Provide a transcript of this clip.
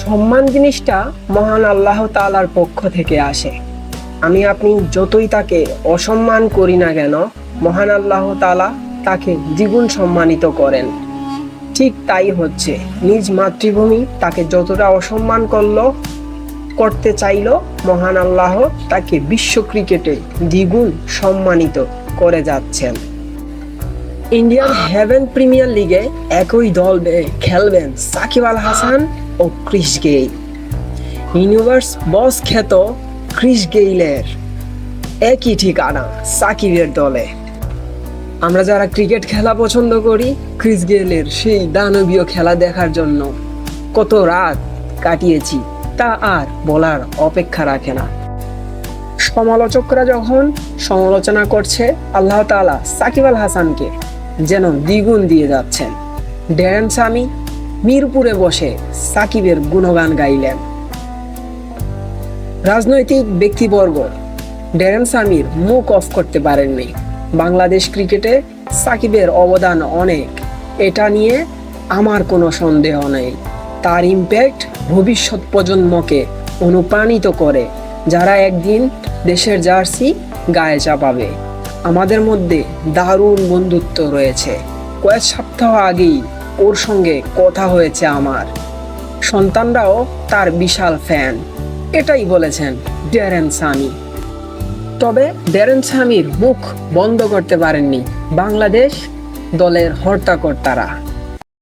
সম্মান জিনিসটা মহান আল্লাহ তাআলার পক্ষ থেকে আসে। আমি আপনি যতই তাকে অসম্মান করি না কেন, মহান আল্লাহ তাআলা তাকে দ্বিগুণ সম্মানিত করেন। ঠিক তাই হচ্ছে, নিজ মাতৃভূমি তাকে যতটা অসম্মান করতে চাইল, মহান আল্লাহ তাকে বিশ্ব ক্রিকেটে দ্বিগুণ সম্মানিত করে যাচ্ছেন। ইন্ডিয়ান হেভেন প্রিমিয়ার লিগে একই দলে খেলবেন সাকিব আল হাসান ও ক্রিস গেইল। ইউনিভার্স বস খ্যাত ক্রিস গেইলের একই ঠিকানা সাকিবের দলে। আমরা যারা ক্রিকেট খেলা পছন্দ করি, ক্রিস গেইলের সেই দানবীয় খেলা দেখার জন্য কত রাত কাটিয়েছি তা আর বলার অপেক্ষা রাখে না। সমালোচকরা যখন সমালোচনা করছে, আল্লাহ তাআলা সাকিব আল হাসানকে যেন দ্বিগুণ দিয়ে যাচ্ছেন। ড্যারেন সামি মিরপুরে বসে সাকিবের গুণগান গাইলেন। রাজনৈতিক ব্যক্তিবর্গ ড্যারেন সামির মুখ অফ করতে পারেননি। বাংলাদেশ ক্রিকেটে সাকিবের অবদান অনেক, এটা নিয়ে আমার কোনো সন্দেহ নেই। তার ইম্প্যাক্ট ভবিষ্যৎ প্রজন্মকে অনুপ্রাণিত করে, যারা একদিন দেশের জার্সি গায়ে চাপাবে। আমাদের মধ্যে দারুণ বন্ধুত্ব রয়েছে। কয়েক সপ্তাহ আগেই ওর সঙ্গে কথা হয়েছে আমার। সন্তানরাও তার বিশাল ফ্যান, এটাই বলেছেন ড্যারেন সামি। তবে ড্যারেন সামির মুখ বন্ধ করতে পারেননি বাংলাদেশ দলের হর্তাকর্তারা।